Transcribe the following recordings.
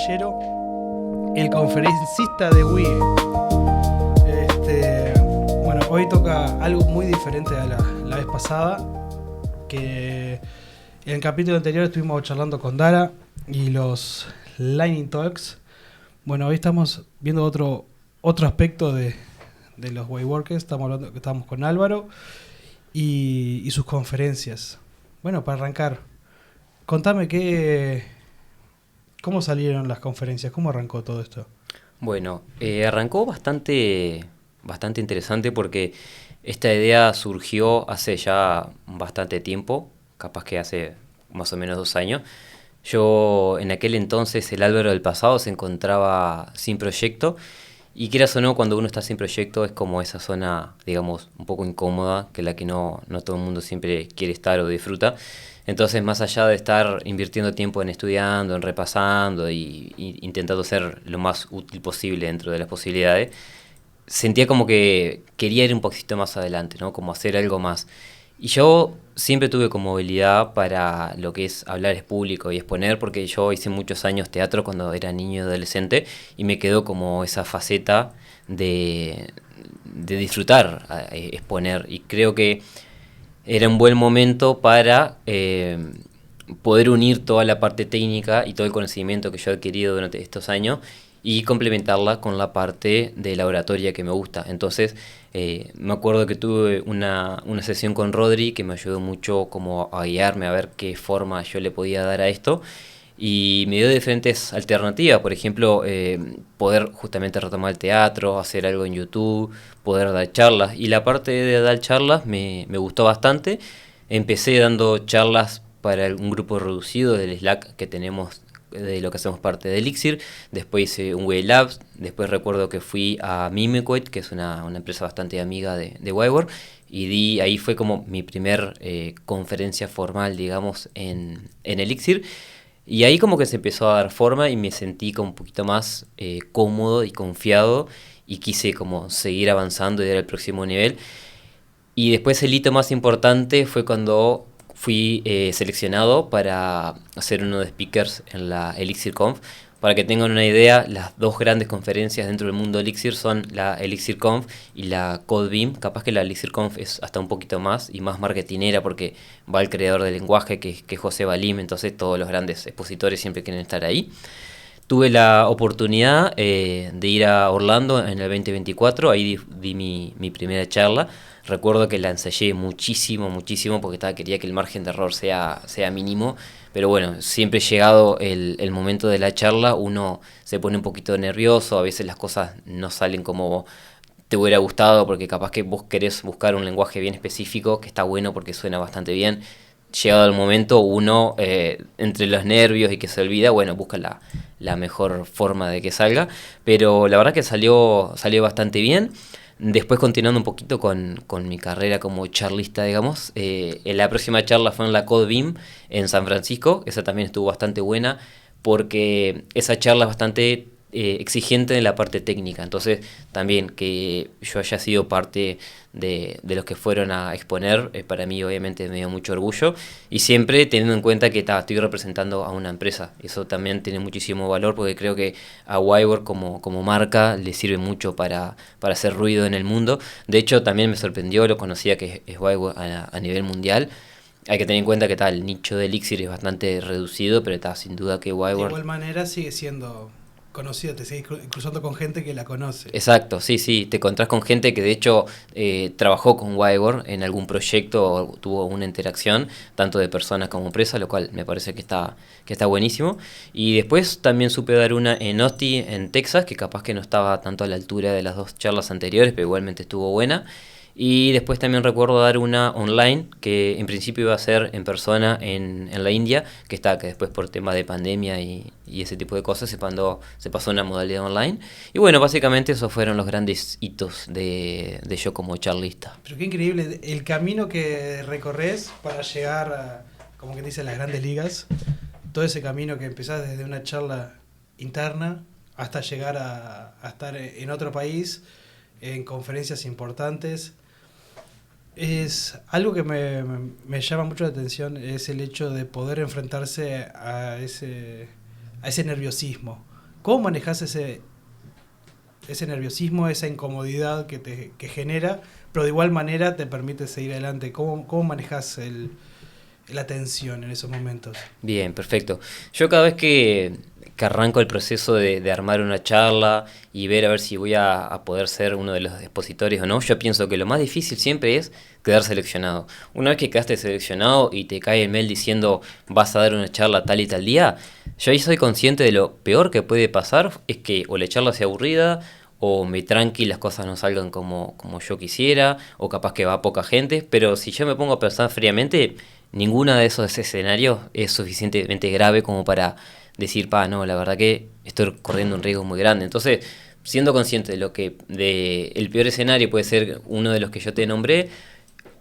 Caballero, el conferencista de Wii. Bueno, hoy toca algo muy diferente a la vez pasada, que en el capítulo anterior estuvimos charlando con Dara y los Lightning Talks. Bueno, hoy estamos viendo otro aspecto de los Wayworkers. Estamos con Álvaro y sus conferencias. Bueno, para arrancar, contame cómo salieron las conferencias, cómo arrancó todo esto. Bueno, arrancó bastante interesante porque esta idea surgió hace ya bastante tiempo, capaz que hace más o menos 2 años. Yo en aquel entonces, el Álvaro del pasado, se encontraba sin proyecto y quieras o no, cuando uno está sin proyecto es como esa zona, digamos, un poco incómoda, que la que no todo el mundo siempre quiere estar o disfruta. Entonces, más allá de estar invirtiendo tiempo en estudiando, en repasando y intentando ser lo más útil posible dentro de las posibilidades, sentía como que quería ir un poquito más adelante, ¿no? Como hacer algo más. Y yo siempre tuve como habilidad para lo que es hablar en público y exponer, porque yo hice muchos años teatro cuando era niño y adolescente y me quedó como esa faceta de disfrutar exponer. Y creo que era un buen momento para poder unir toda la parte técnica y todo el conocimiento que yo he adquirido durante estos años y complementarla con la parte de la oratoria que me gusta. Entonces, me acuerdo que tuve una sesión con Rodri que me ayudó mucho como a guiarme a ver qué forma yo le podía dar a esto y me dio diferentes alternativas, por ejemplo, poder justamente retomar el teatro, hacer algo en YouTube, poder dar charlas. Y la parte de dar charlas me gustó bastante. Empecé dando charlas para un grupo reducido del Slack que tenemos, de lo que hacemos parte de Elixir. Después hice un Way Labs. Después recuerdo que fui a Mimiquoit, que es una empresa bastante amiga de Wyvern, y ahí fue como mi primer conferencia formal, digamos, en Elixir. Y ahí como que se empezó a dar forma y me sentí como un poquito más cómodo y confiado y quise como seguir avanzando y dar el próximo nivel. Y después el hito más importante fue cuando fui seleccionado para hacer uno de speakers en la ElixirConf. Para que tengan una idea, las dos grandes conferencias dentro del mundo Elixir son la ElixirConf y la CodeBeam. Capaz que la ElixirConf es hasta un poquito más y más marketinera porque va el creador del lenguaje que es José Balim, entonces todos los grandes expositores siempre quieren estar ahí. Tuve la oportunidad de ir a Orlando en el 2024, ahí di mi primera charla. Recuerdo que la ensayé muchísimo porque quería que el margen de error sea mínimo, pero bueno, siempre llegado el momento de la charla, uno se pone un poquito nervioso, a veces las cosas no salen como te hubiera gustado, porque capaz que vos querés buscar un lenguaje bien específico, que está bueno porque suena bastante bien. Llegado el momento, uno, entre los nervios y que se olvida, bueno, busca la mejor forma de que salga, pero la verdad que salió bastante bien. Después, continuando un poquito con mi carrera como charlista, digamos, la próxima charla fue en la CodeBeam en San Francisco. Esa también estuvo bastante buena porque esa charla es bastante exigente en la parte técnica. Entonces, también que yo haya sido parte de los que fueron a exponer, para mí obviamente me dio mucho orgullo. Y siempre teniendo en cuenta que estoy representando a una empresa. Eso también tiene muchísimo valor porque creo que a Wyvern como marca le sirve mucho para hacer ruido en el mundo. De hecho, también me sorprendió, lo conocía que es Wyvern a nivel mundial. Hay que tener en cuenta que el nicho de Elixir es bastante reducido, pero sin duda que De Wyvern... igual manera sigue siendo conocida, te sigues cruzando con gente que la conoce. Exacto, sí, te encontrás con gente que de hecho trabajó con Wyvern en algún proyecto o tuvo una interacción, tanto de personas como empresas, lo cual me parece que está buenísimo. Y después también supe dar una en Austin, en Texas, que capaz que no estaba tanto a la altura de las dos charlas anteriores, pero igualmente estuvo buena. Y después también recuerdo dar una online, que en principio iba a ser en persona en la India, que después por temas de pandemia y ese tipo de cosas se pasó a una modalidad online. Y bueno, básicamente esos fueron los grandes hitos de yo como charlista. Pero qué increíble el camino que recorres para llegar a, como que dice, las grandes ligas. Todo ese camino que empezás desde una charla interna hasta llegar a estar en otro país, en conferencias importantes. Es algo que me llama mucho la atención, es el hecho de poder enfrentarse a ese nerviosismo. ¿Cómo manejás ese nerviosismo, esa incomodidad que genera, pero de igual manera te permite seguir adelante? ¿Cómo manejas la tensión en esos momentos? Bien, perfecto. Yo cada vez que arranco el proceso de armar una charla y ver a ver si voy a poder ser uno de los expositores o no, yo pienso que lo más difícil siempre es quedar seleccionado. Una vez que quedaste seleccionado y te cae el mail diciendo vas a dar una charla tal y tal día, yo ahí soy consciente de lo peor que puede pasar, es que o la charla sea aburrida, o me tranqui las cosas no salgan como yo quisiera, o capaz que va poca gente, pero si yo me pongo a pensar fríamente, ninguno de esos escenarios es suficientemente grave como para decir, no, la verdad que estoy corriendo un riesgo muy grande. Entonces, siendo consciente de el peor escenario puede ser uno de los que yo te nombré,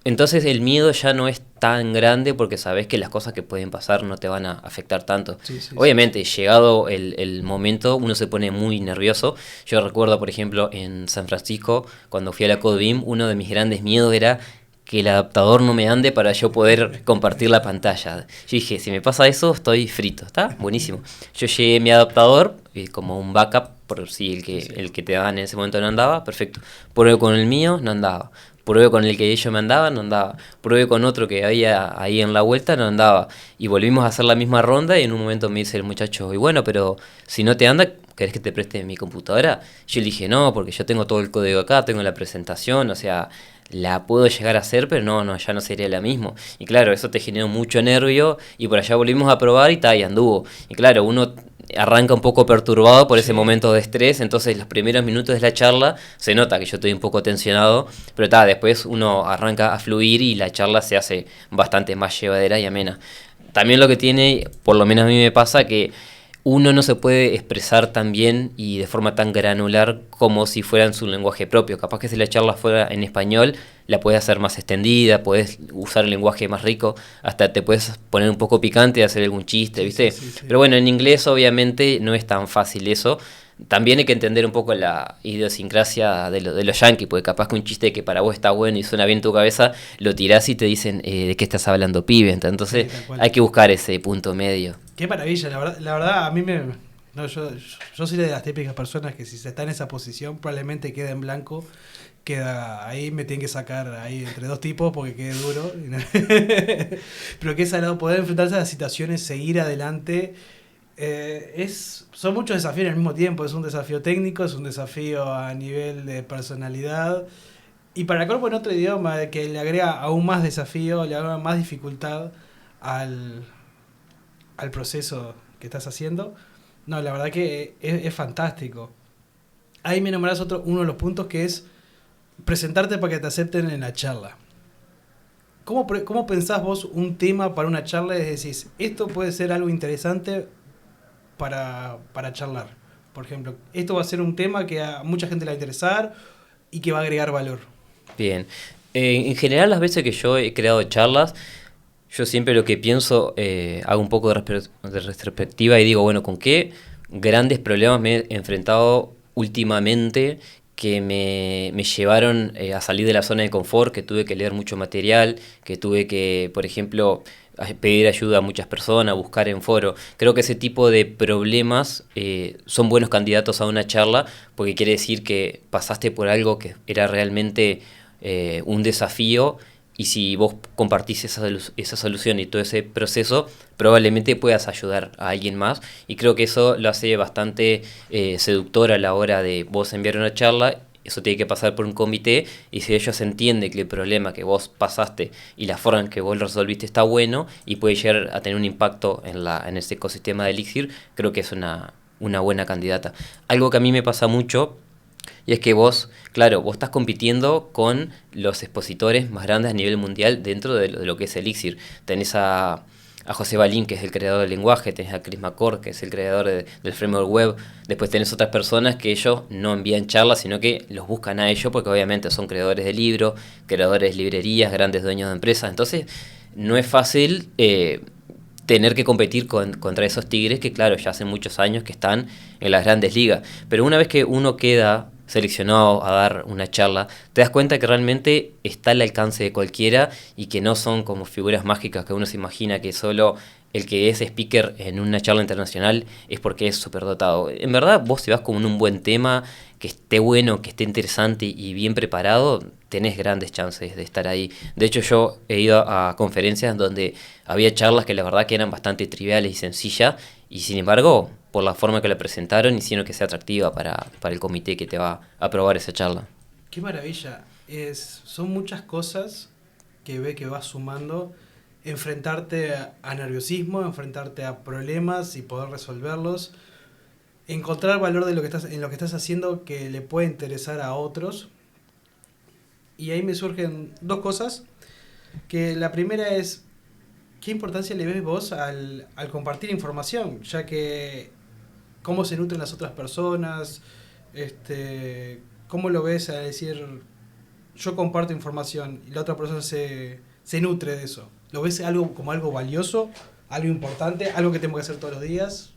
entonces el miedo ya no es tan grande porque sabes que las cosas que pueden pasar no te van a afectar tanto. Sí, sí, Obviamente, llegado el momento, uno se pone muy nervioso. Yo recuerdo, por ejemplo, en San Francisco, cuando fui a la CodeBeam, uno de mis grandes miedos era que el adaptador no me ande para yo poder compartir la pantalla. Yo dije, si me pasa eso, estoy frito. ¿Está? Buenísimo. Yo llegué mi adaptador como un backup, por si el que te daban en ese momento no andaba, perfecto. Pruebe con el mío, no andaba. Pruebe con el que ellos me andaban, no andaba. Pruebe con otro que había ahí en la vuelta, no andaba. Y volvimos a hacer la misma ronda y en un momento me dice el muchacho, y bueno, pero si no te anda, ¿querés que te preste mi computadora? Yo le dije, no, porque yo tengo todo el código acá, tengo la presentación, o sea, la puedo llegar a hacer, pero no, ya no sería la misma. Y claro, eso te generó mucho nervio y por allá volvimos a probar y anduvo. Y claro, uno arranca un poco perturbado por ese momento de estrés, entonces los primeros minutos de la charla se nota que yo estoy un poco tensionado, pero después uno arranca a fluir y la charla se hace bastante más llevadera y amena. También lo que tiene, por lo menos a mí me pasa, que uno no se puede expresar tan bien y de forma tan granular como si fuera en su lenguaje propio. Capaz que si la charla fuera en español, la puedes hacer más extendida, puedes usar el lenguaje más rico, hasta te puedes poner un poco picante y hacer algún chiste, ¿viste? Sí. Pero bueno, en inglés obviamente no es tan fácil eso. También hay que entender un poco la idiosincrasia de los yankees, porque capaz que un chiste que para vos está bueno y suena bien en tu cabeza, lo tirás y te dicen, ¿de qué estás hablando, pibe? Entonces hay que buscar ese punto medio. Qué maravilla, la verdad a mí yo soy de las típicas personas que si se está en esa posición probablemente queda en blanco, queda ahí, me tienen que sacar ahí entre dos tipos porque quede duro. Pero que es algo poder enfrentarse a las situaciones, seguir adelante. Son muchos desafíos al mismo tiempo. Es un desafío técnico, es un desafío a nivel de personalidad, y para el cuerpo en otro idioma que le agrega aún más desafío, le agrega más dificultad al proceso que estás haciendo. No, la verdad que es fantástico. Ahí me nombrás uno de los puntos, que es presentarte para que te acepten en la charla. ¿Cómo pensás vos un tema para una charla y decís, esto puede ser algo interesante para charlar? Por ejemplo, esto va a ser un tema que a mucha gente le va a interesar y que va a agregar valor. Bien. En general, las veces que yo he creado charlas, yo siempre lo que pienso, hago un poco de retrospectiva y digo, bueno, ¿con qué grandes problemas me he enfrentado últimamente que me llevaron a salir de la zona de confort, que tuve que leer mucho material, que tuve que, por ejemplo, pedir ayuda a muchas personas, buscar en foro? Creo que ese tipo de problemas son buenos candidatos a una charla, porque quiere decir que pasaste por algo que era realmente un desafío, y si vos compartís esa solución y todo ese proceso, probablemente puedas ayudar a alguien más, y creo que eso lo hace bastante seductor a la hora de vos enviar una charla. Eso tiene que pasar por un comité, y si ellos entienden que el problema que vos pasaste y la forma en que vos lo resolviste está bueno y puede llegar a tener un impacto en este ecosistema de Elixir, creo que es una buena candidata. Algo que a mí me pasa mucho, y es que vos estás compitiendo con los expositores más grandes a nivel mundial dentro de lo que es Elixir. Tenés a José Balín, que es el creador del lenguaje, tenés a Chris McCord, que es el creador del framework web, después tenés otras personas que ellos no envían charlas, sino que los buscan a ellos, porque obviamente son creadores de libros, creadores de librerías, grandes dueños de empresas. Entonces no es fácil tener que competir contra esos tigres que, claro, ya hace muchos años que están en las grandes ligas. Pero una vez que uno queda seleccionado a dar una charla, te das cuenta que realmente está al alcance de cualquiera y que no son como figuras mágicas que uno se imagina que solo el que es speaker en una charla internacional es porque es superdotado. En verdad, vos si vas con un buen tema, que esté bueno, que esté interesante y bien preparado, tenés grandes chances de estar ahí. De hecho, yo he ido a conferencias donde había charlas que la verdad que eran bastante triviales y sencillas, y sin embargo, por la forma que la presentaron, hicieron que sea atractiva para el comité que te va a aprobar esa charla. Qué maravilla. Son muchas cosas que vas sumando. Enfrentarte a nerviosismo, enfrentarte a problemas y poder resolverlos. Encontrar valor de en lo que estás haciendo que le puede interesar a otros. Y ahí me surgen dos cosas. Que la primera es, ¿qué importancia le ves vos al compartir información? Ya que, ¿cómo se nutren las otras personas? ¿Cómo lo ves a decir, yo comparto información y la otra persona se nutre de eso? ¿Lo ves como algo valioso, algo importante, algo que tengo que hacer todos los días?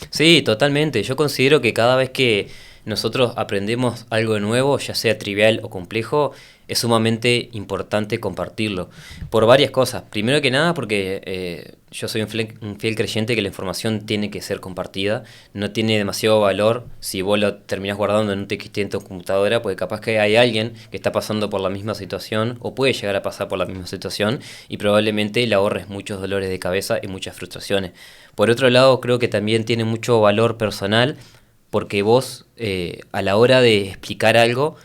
Sí, totalmente. Yo considero que cada vez que nosotros aprendemos algo nuevo, ya sea trivial o complejo, es sumamente importante compartirlo. Por varias cosas. Primero que nada, porque yo soy un fiel creyente que la información tiene que ser compartida. No tiene demasiado valor si vos lo terminás guardando en un TXT en tu computadora, porque capaz que hay alguien que está pasando por la misma situación o puede llegar a pasar por la misma situación y probablemente le ahorres muchos dolores de cabeza y muchas frustraciones. Por otro lado, creo que también tiene mucho valor personal porque vos a la hora de explicar algo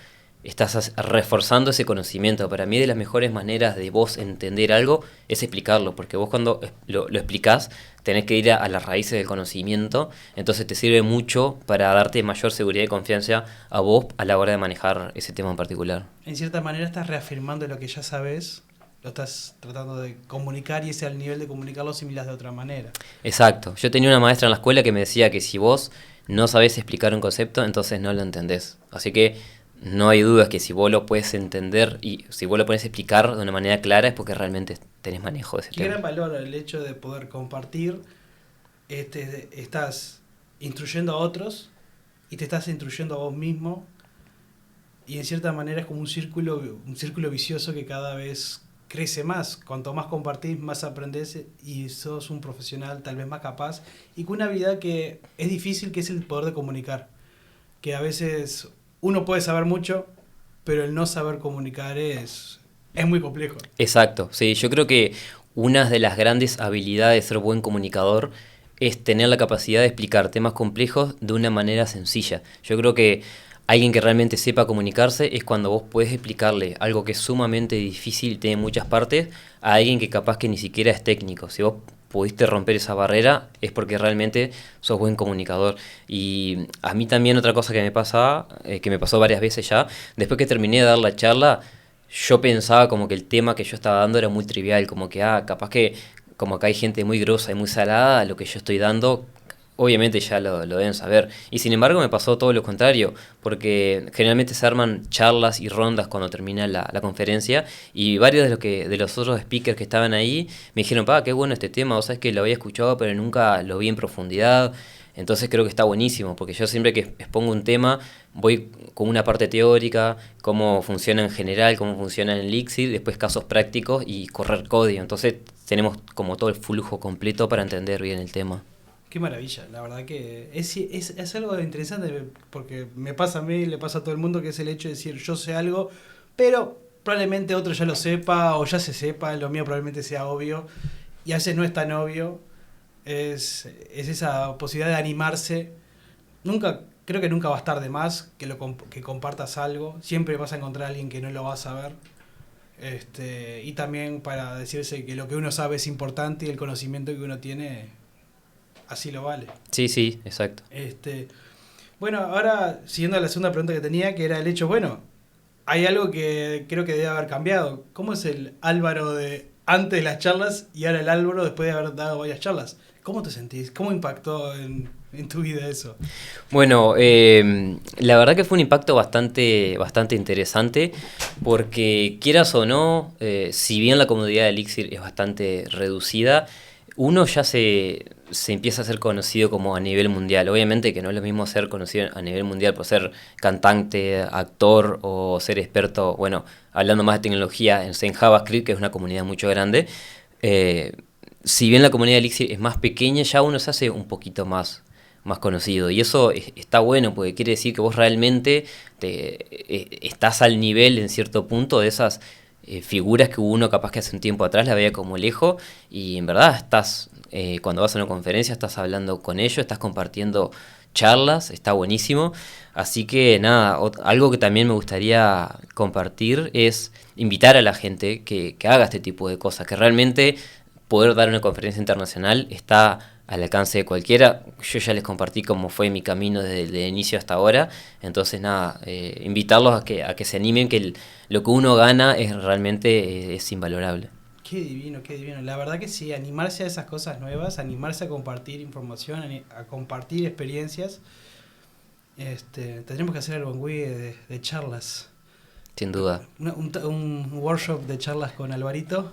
estás reforzando ese conocimiento. Para mí de las mejores maneras de vos entender algo es explicarlo, porque vos cuando lo explicás tenés que ir a las raíces del conocimiento, entonces te sirve mucho para darte mayor seguridad y confianza a vos a la hora de manejar ese tema en particular. En cierta manera estás reafirmando lo que ya sabes, lo estás tratando de comunicar y ese al nivel de comunicarlo similar de otra manera. Exacto. Yo tenía una maestra en la escuela que me decía que si vos no sabés explicar un concepto, entonces no lo entendés. Así que no hay dudas que si vos lo puedes entender y si vos lo puedes explicar de una manera clara es porque realmente tenés manejo de ese tema. Qué gran valor el hecho de poder compartir. Estás instruyendo a otros y te estás instruyendo a vos mismo, y en cierta manera es como un círculo vicioso que cada vez crece más. Cuanto más compartís, más aprendés y sos un profesional tal vez más capaz y con una habilidad que es difícil, que es el poder de comunicar. Que a veces uno puede saber mucho, pero el no saber comunicar es muy complejo. Exacto, sí, yo creo que una de las grandes habilidades de ser buen comunicador es tener la capacidad de explicar temas complejos de una manera sencilla. Yo creo que alguien que realmente sepa comunicarse es cuando vos podés explicarle algo que es sumamente difícil y tiene muchas partes a alguien que capaz que ni siquiera es técnico. Si vos pudiste romper esa barrera es porque realmente sos buen comunicador. Y a mí también otra cosa que me pasaba, que me pasó varias veces ya, después que terminé de dar la charla, yo pensaba como que el tema que yo estaba dando era muy trivial, como que capaz que como acá hay gente muy grosa y muy salada, lo que yo estoy dando obviamente ya lo deben saber. Y sin embargo me pasó todo lo contrario, porque generalmente se arman charlas y rondas cuando termina la conferencia, y varios de los otros speakers que estaban ahí me dijeron, qué bueno este tema, vos sabés que lo había escuchado pero nunca lo vi en profundidad. Entonces creo que está buenísimo, porque yo siempre que expongo un tema voy con una parte teórica, cómo funciona en general, cómo funciona en Elixir, después casos prácticos y correr código. Entonces tenemos como todo el flujo completo para entender bien el tema. Qué maravilla, la verdad que es algo interesante, porque me pasa a mí, le pasa a todo el mundo, que es el hecho de decir yo sé algo, pero probablemente otro ya lo sepa o ya se sepa, lo mío probablemente sea obvio, y a veces no es tan obvio. Es esa posibilidad de animarse. Creo que nunca va a estar de más que compartas algo. Siempre vas a encontrar a alguien que no lo va a saber. Y también para decirse que lo que uno sabe es importante y el conocimiento que uno tiene así lo vale. Sí, sí, exacto. Bueno, ahora siguiendo a la segunda pregunta que tenía, que era el hecho, hay algo que creo que debe haber cambiado. ¿Cómo es el Álvaro de antes de las charlas y ahora el Álvaro después de haber dado varias charlas? ¿Cómo te sentís? ¿Cómo impactó en tu vida eso? Bueno, la verdad que fue un impacto bastante interesante, porque quieras o no, si bien la comunidad de Elixir es bastante reducida, uno ya se empieza a ser conocido como a nivel mundial. Obviamente que no es lo mismo ser conocido a nivel mundial por ser cantante, actor o ser experto, bueno, hablando más de tecnología, en JavaScript, que es una comunidad mucho grande. eh, si bien la comunidad de Elixir es más pequeña, ya uno se hace un poquito más conocido. Y eso está bueno, porque quiere decir que vos realmente estás al nivel en cierto punto de esas figuras que uno capaz que hace un tiempo atrás la veía como lejos, y en verdad estás, cuando vas a una conferencia, estás hablando con ellos, estás compartiendo charlas, está buenísimo. Así que nada, algo que también me gustaría compartir es invitar a la gente que haga este tipo de cosas, que realmente poder dar una conferencia internacional está al alcance de cualquiera. Yo ya les compartí cómo fue mi camino desde el inicio hasta ahora. Entonces nada, invitarlos a que se animen, que lo que uno gana es realmente es invalorable. Qué divino, qué divino. La verdad que sí, animarse a esas cosas nuevas, animarse a compartir información, a compartir experiencias. Tendremos que hacer el Bangui de charlas. Sin duda. Un workshop de charlas con Alvarito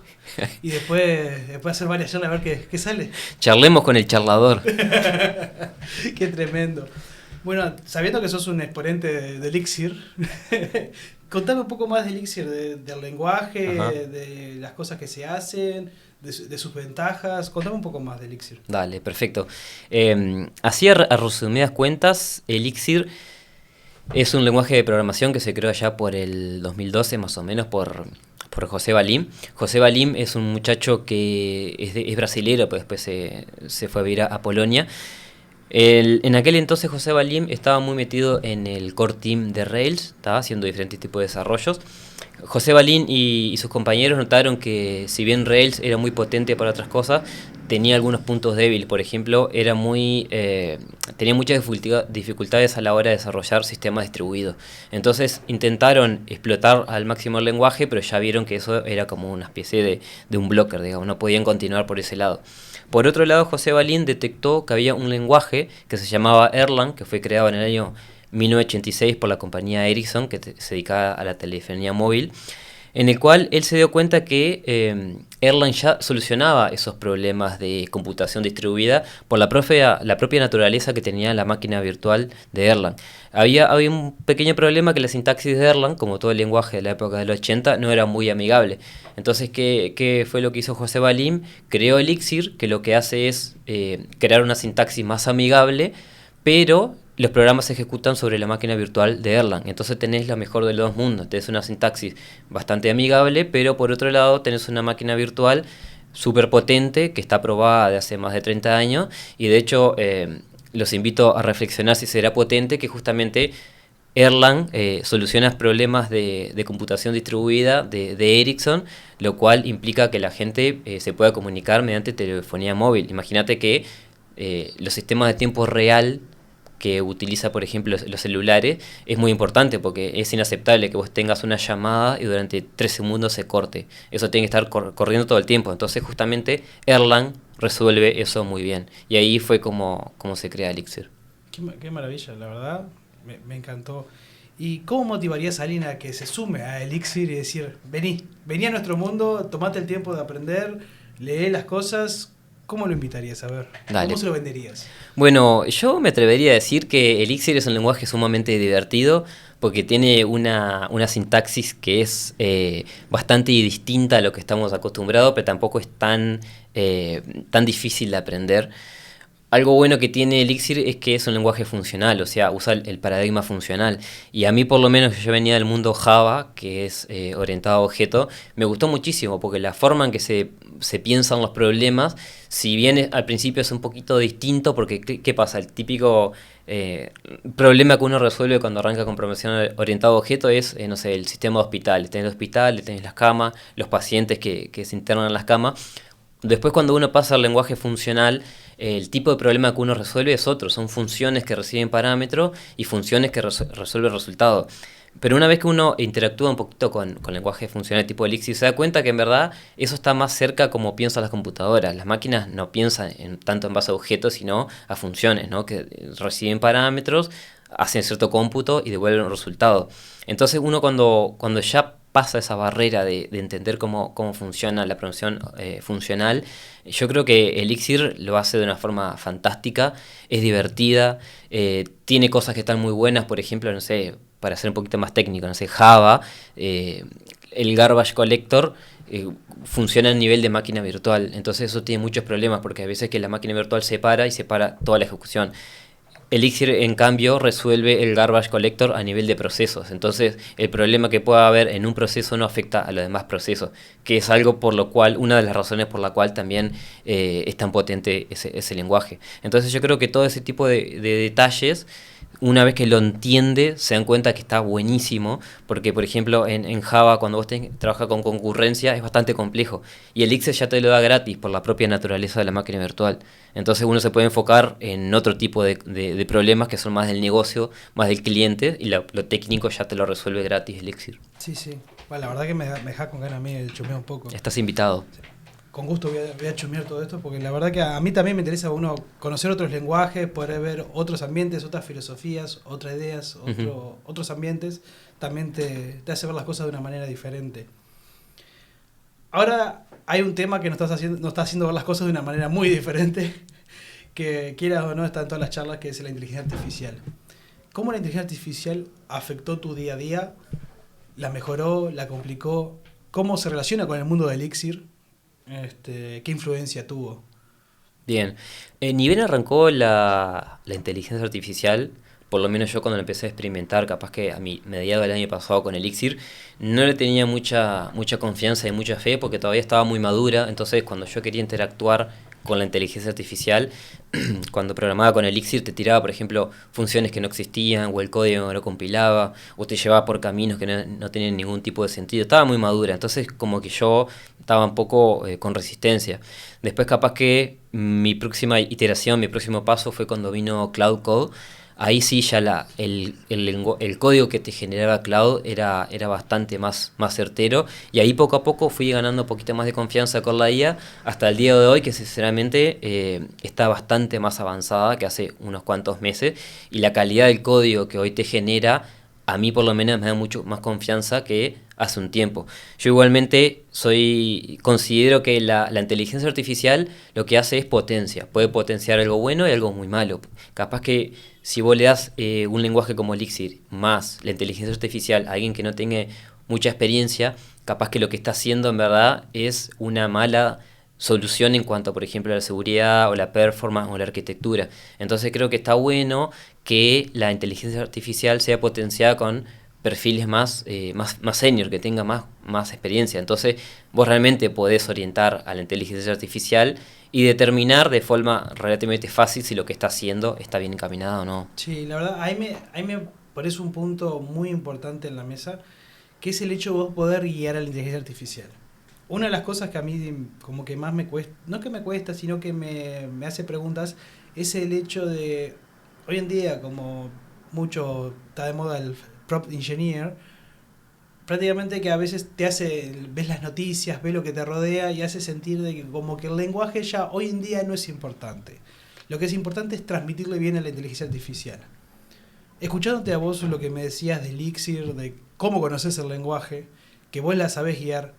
y después hacer varias charlas a ver qué sale. Charlemos con el charlador. Qué tremendo. Bueno, sabiendo que sos un exponente de Elixir, contame un poco más de Elixir, del lenguaje, Ajá. de las cosas que se hacen, de sus ventajas. Contame un poco más de Elixir. Dale, perfecto. Así a resumidas cuentas, Elixir es un lenguaje de programación que se creó allá por el 2012 más o menos por José Valim. José Valim es un muchacho que es brasilero, pero después se fue a vivir a Polonia. En aquel entonces José Valim estaba muy metido en el core team de Rails, estaba haciendo diferentes tipos de desarrollos. José Valim y sus compañeros notaron que si bien Rails era muy potente para otras cosas, tenía algunos puntos débiles. Por ejemplo, tenía muchas dificultades a la hora de desarrollar sistemas distribuidos. Entonces intentaron explotar al máximo el lenguaje, pero ya vieron que eso era como una especie de un blocker, digamos, no podían continuar por ese lado. Por otro lado, José Valim detectó que había un lenguaje que se llamaba Erlang, que fue creado en el año 1986 por la compañía Ericsson, que se dedicaba a la telefonía móvil, en el cual él se dio cuenta que Erlang ya solucionaba esos problemas de computación distribuida por la propia naturaleza que tenía la máquina virtual de Erlang. Había un pequeño problema, que la sintaxis de Erlang, como todo el lenguaje de la época del 80, no era muy amigable. Entonces, ¿qué fue lo que hizo José Valim? Creó Elixir, que lo que hace es crear una sintaxis más amigable, pero los programas se ejecutan sobre la máquina virtual de Erlang. Entonces tenés la mejor de los dos mundos. Tenés una sintaxis bastante amigable, pero por otro lado tenés una máquina virtual súper potente que está probada de hace más de 30 años. Y de hecho, los invito a reflexionar si será potente, que justamente Erlang soluciona problemas de computación distribuida de Ericsson, lo cual implica que la gente se pueda comunicar mediante telefonía móvil. Imagínate que los sistemas de tiempo real que utiliza, por ejemplo, los celulares, es muy importante, porque es inaceptable que vos tengas una llamada y durante 3 segundos se corte. Eso tiene que estar corriendo todo el tiempo. Entonces, justamente, Erlang resuelve eso muy bien. Y ahí fue como se crea Elixir. Qué maravilla, la verdad, me encantó. ¿Y cómo motivarías a alguien a que se sume a Elixir y decir, vení a nuestro mundo, tomate el tiempo de aprender, lee las cosas? ¿Cómo lo invitarías a ver? Dale. ¿Cómo se lo venderías? Bueno, yo me atrevería a decir que Elixir es un lenguaje sumamente divertido, porque tiene una sintaxis que es bastante distinta a lo que estamos acostumbrados, pero tampoco es tan difícil de aprender. Algo bueno que tiene Elixir es que es un lenguaje funcional, o sea, usa el paradigma funcional. Y a mí, por lo menos, que yo venía del mundo Java, que es orientado a objeto, me gustó muchísimo, porque la forma en que se piensan los problemas, si bien al principio es un poquito distinto, porque ¿qué pasa? El típico problema que uno resuelve cuando arranca con programación orientada a objeto es, no sé, el sistema de hospitales. Tenés el hospital, tenés las camas, los pacientes que se internan en las camas. Después, cuando uno pasa al lenguaje funcional, el tipo de problema que uno resuelve es otro. Son funciones que reciben parámetros y funciones que resuelven resultados. Pero una vez que uno interactúa un poquito con lenguaje funcional tipo Elixir, se da cuenta que en verdad eso está más cerca como piensan las computadoras. Las máquinas no piensan tanto en base a objetos, sino a funciones, ¿no? Que reciben parámetros, hacen cierto cómputo y devuelven un resultado. Entonces uno cuando ya pasa esa barrera de entender cómo funciona la programación funcional. Yo creo que Elixir lo hace de una forma fantástica, es divertida, tiene cosas que están muy buenas, por ejemplo, no sé, para ser un poquito más técnico, no sé, Java, el garbage collector funciona a nivel de máquina virtual, entonces eso tiene muchos problemas porque a veces que la máquina virtual se para y se para toda la ejecución. Elixir, en cambio, resuelve el garbage collector a nivel de procesos. Entonces, el problema que pueda haber en un proceso no afecta a los demás procesos, que es algo por lo cual, una de las razones por la cual también es tan potente ese lenguaje. Entonces, yo creo que todo ese tipo de detalles, una vez que lo entiende, se dan cuenta que está buenísimo, porque por ejemplo en Java cuando vos trabajas con concurrencia es bastante complejo, y Elixir ya te lo da gratis por la propia naturaleza de la máquina virtual. Entonces uno se puede enfocar en otro tipo de problemas que son más del negocio, más del cliente, y lo técnico ya te lo resuelve gratis Elixir. Sí, sí. Bueno, la verdad que me deja con ganas a mí de chumear un poco. Estás invitado. Sí. Con gusto voy a chumear todo esto, porque la verdad que a mí también me interesa conocer otros lenguajes, poder ver otros ambientes, otras filosofías, otras ideas, otros ambientes. También te hace ver las cosas de una manera diferente. Ahora hay un tema que nos está haciendo ver las cosas de una manera muy diferente, que quieras o no está en todas las charlas, que es la inteligencia artificial. ¿Cómo la inteligencia artificial afectó tu día a día? ¿La mejoró? ¿La complicó? ¿Cómo se relaciona con el mundo de Elixir? ¿Qué influencia tuvo? Bien, ni bien arrancó la inteligencia artificial, por lo menos yo cuando lo empecé a experimentar, capaz que a mediados del año pasado con Elixir, no le tenía mucha confianza y mucha fe porque todavía estaba muy madura. Entonces cuando yo quería interactuar con la inteligencia artificial, cuando programaba con Elixir te tiraba, por ejemplo, funciones que no existían, o el código no compilaba, o te llevaba por caminos que no tenían ningún tipo de sentido. Estaba muy madura, entonces como que yo estaba un poco con resistencia. Después capaz que mi próxima iteración, mi próximo paso fue cuando vino Cloud Code. Ahí sí ya el código que te generaba Cloud era bastante más certero, y ahí poco a poco fui ganando un poquito más de confianza con la IA hasta el día de hoy, que sinceramente está bastante más avanzada que hace unos cuantos meses, y la calidad del código que hoy te genera, a mí por lo menos me da mucho más confianza que hace un tiempo. Yo igualmente considero que la inteligencia artificial lo que hace es potencia. Puede potenciar algo bueno y algo muy malo. Capaz que si vos le das un lenguaje como Elixir más la inteligencia artificial a alguien que no tenga mucha experiencia, capaz que lo que está haciendo en verdad es una mala solución en cuanto, por ejemplo, a la seguridad o la performance o la arquitectura. Entonces creo que está bueno que la inteligencia artificial sea potenciada con perfiles más senior, que tenga más experiencia. Entonces vos realmente podés orientar a la inteligencia artificial y determinar de forma relativamente fácil si lo que está haciendo está bien encaminado o no. Sí, la verdad, ahí me parece un punto muy importante en la mesa, que es el hecho de vos poder guiar a la inteligencia artificial. Una de las cosas que a mí como que más me cuesta, no que me cuesta, sino que me hace preguntas, es el hecho de, hoy en día, como mucho está de moda el prompt engineer, prácticamente que a veces ves las noticias, ves lo que te rodea y hace sentir de que como que el lenguaje ya hoy en día no es importante. Lo que es importante es transmitirle bien a la inteligencia artificial. Escuchándote a vos lo que me decías de Elixir, de cómo conoces el lenguaje, que vos la sabés guiar,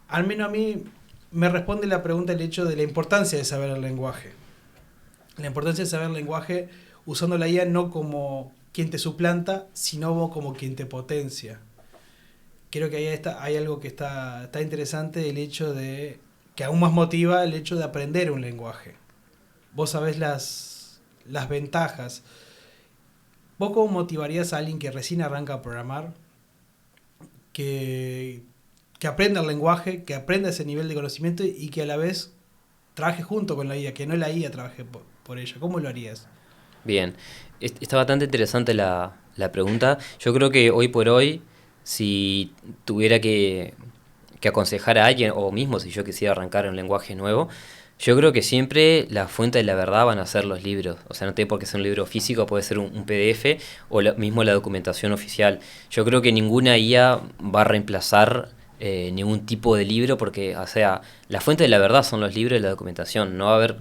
al menos a mí me responde la pregunta el hecho de la importancia de saber el lenguaje. La importancia de saber el lenguaje usando la IA no como quien te suplanta, sino como quien te potencia. Creo que ahí hay algo que está interesante, el hecho de que aún más motiva el hecho de aprender un lenguaje. Vos sabés las ventajas. ¿Vos cómo motivarías a alguien que recién arranca a programar, que aprenda el lenguaje, que aprenda ese nivel de conocimiento y que a la vez trabaje junto con la IA, que no la IA trabaje por ella? ¿Cómo lo harías? Bien, está bastante interesante la pregunta. Yo creo que hoy por hoy, si tuviera que aconsejar a alguien, o mismo si yo quisiera arrancar un lenguaje nuevo, yo creo que siempre la fuente de la verdad van a ser los libros. O sea, no tiene por qué ser un libro físico, puede ser un PDF o mismo la documentación oficial. Yo creo que ninguna IA va a reemplazar ningún tipo de libro, porque, o sea, la fuente de la verdad son los libros y la documentación, no va a haber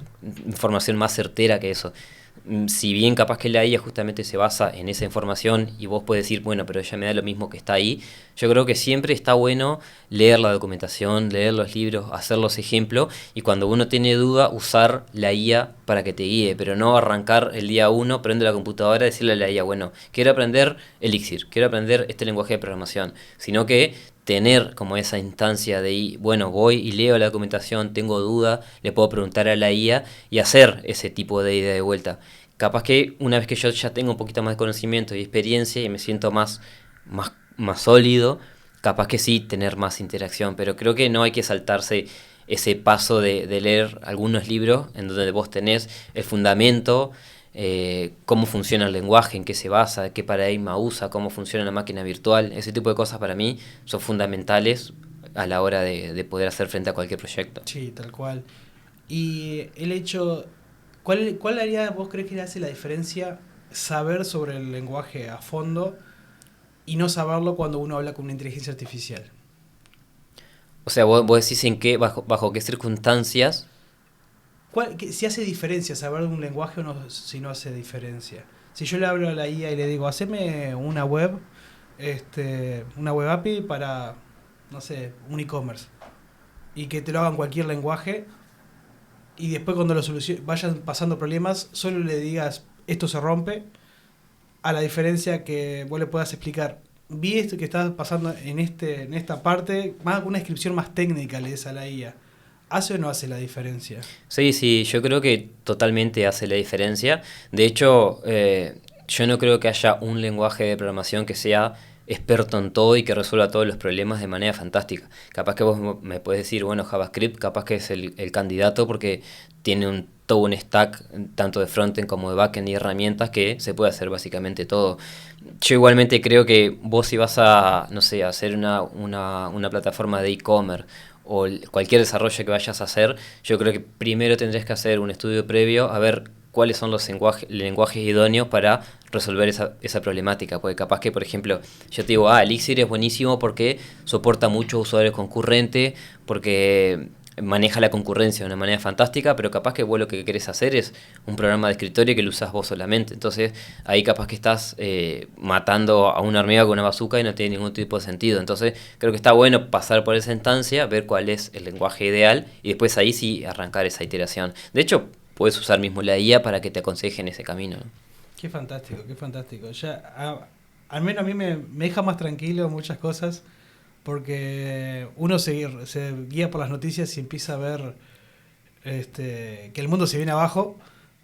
información más certera que eso. Si bien capaz que la IA justamente se basa en esa información y vos podés decir, bueno, pero ella me da lo mismo que está ahí, yo creo que siempre está bueno leer la documentación, leer los libros, hacer los ejemplos y cuando uno tiene duda usar la IA para que te guíe, pero no arrancar el día uno, prende la computadora y decirle a la IA, bueno, quiero aprender Elixir, quiero aprender este lenguaje de programación, sino que tener como esa instancia de, bueno, voy y leo la documentación, tengo duda, le puedo preguntar a la IA y hacer ese tipo de ida de vuelta. Capaz que una vez que yo ya tengo un poquito más de conocimiento y experiencia y me siento más sólido, capaz que sí tener más interacción, pero creo que no hay que saltarse ese paso de leer algunos libros en donde vos tenés el fundamento, cómo funciona el lenguaje, en qué se basa, qué paradigma usa, cómo funciona la máquina virtual. Ese tipo de cosas para mí son fundamentales a la hora de poder hacer frente a cualquier proyecto. Sí, tal cual. Y el hecho, ¿cuál haría, vos crees que le hace la diferencia saber sobre el lenguaje a fondo y no saberlo cuando uno habla con una inteligencia artificial? O sea, vos decís en qué, bajo qué circunstancias. Si hace diferencia saber de un lenguaje o no, si no hace diferencia. Si yo le hablo a la IA y le digo, haceme una web API para, no sé, un e-commerce, y que te lo hagan cualquier lenguaje, y después cuando vayan pasando problemas, solo le digas, esto se rompe, a la diferencia que vos le puedas explicar, vi esto que está pasando en esta parte, más una descripción más técnica le des a la IA. ¿Hace o no hace la diferencia? Sí, yo creo que totalmente hace la diferencia. De hecho, yo no creo que haya un lenguaje de programación que sea experto en todo y que resuelva todos los problemas de manera fantástica. Capaz que vos me puedes decir, bueno, JavaScript capaz que es el candidato porque tiene todo un stack, tanto de frontend como de backend y herramientas que se puede hacer básicamente todo. Yo igualmente creo que vos si vas a, no sé, a hacer una plataforma de e-commerce o cualquier desarrollo que vayas a hacer, yo creo que primero tendrías que hacer un estudio previo a ver cuáles son los lenguajes idóneos para resolver esa problemática. Porque capaz que, por ejemplo, yo te digo, Elixir es buenísimo porque soporta muchos usuarios concurrentes, porque maneja la concurrencia de una manera fantástica, pero capaz que vos lo que querés hacer es un programa de escritorio que lo usás vos solamente. Entonces ahí capaz que estás matando a una hormiga con una bazooka y no tiene ningún tipo de sentido. Entonces creo que está bueno pasar por esa instancia, ver cuál es el lenguaje ideal y después ahí sí arrancar esa iteración. De hecho, puedes usar mismo la IA para que te aconseje en ese camino, ¿no? Qué fantástico, qué fantástico. Al menos a mí me deja más tranquilo muchas cosas, porque uno se guía por las noticias y empieza a ver que el mundo se viene abajo,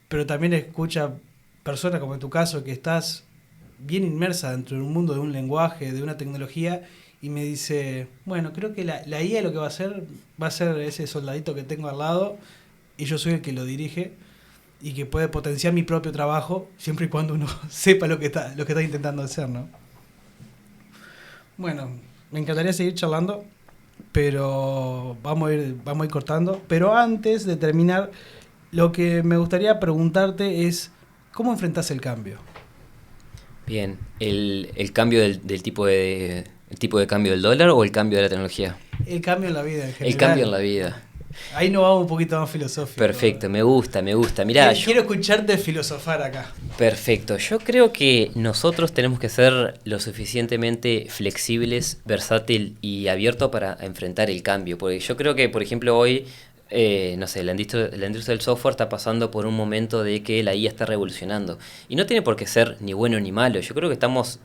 pero también escucha personas como en tu caso, que estás bien inmersa dentro de un mundo de un lenguaje, de una tecnología, y me dice, bueno, creo que la IA lo que va a ser ese soldadito que tengo al lado, y yo soy el que lo dirige, y que puede potenciar mi propio trabajo, siempre y cuando uno sepa lo que está intentando hacer, ¿no? Bueno, me encantaría seguir charlando, pero vamos a ir cortando. Pero antes de terminar, lo que me gustaría preguntarte es, ¿cómo enfrentás el cambio? Bien, el cambio del tipo de... ¿El tipo de cambio del dólar o el cambio de la tecnología? El cambio en la vida en general. El cambio en la vida. Ahí nos vamos un poquito más filosófico. Perfecto, me gusta. Mirá, quiero escucharte filosofar acá. Perfecto, yo creo que nosotros tenemos que ser lo suficientemente flexibles, versátil y abiertos para enfrentar el cambio. Porque yo creo que, por ejemplo, hoy, no sé, la industria del software está pasando por un momento de que la IA está revolucionando. Y no tiene por qué ser ni bueno ni malo. Yo creo que estamos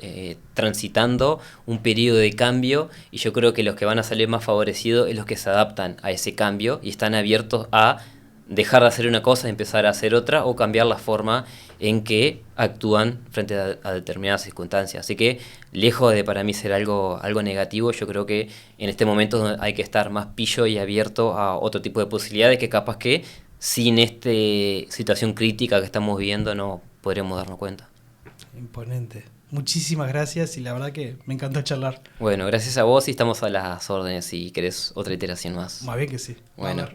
transitando un periodo de cambio y yo creo que los que van a salir más favorecidos es los que se adaptan a ese cambio y están abiertos a dejar de hacer una cosa y empezar a hacer otra o cambiar la forma en que actúan frente a determinadas circunstancias. Así que, lejos de para mí ser algo negativo, yo creo que en este momento hay que estar más pillo y abierto a otro tipo de posibilidades que capaz que sin esta situación crítica que estamos viviendo no podríamos darnos cuenta. Imponente. Muchísimas gracias y la verdad que me encantó charlar. Bueno, gracias a vos y estamos a las órdenes si querés otra iteración más. Más bien que sí. Bueno.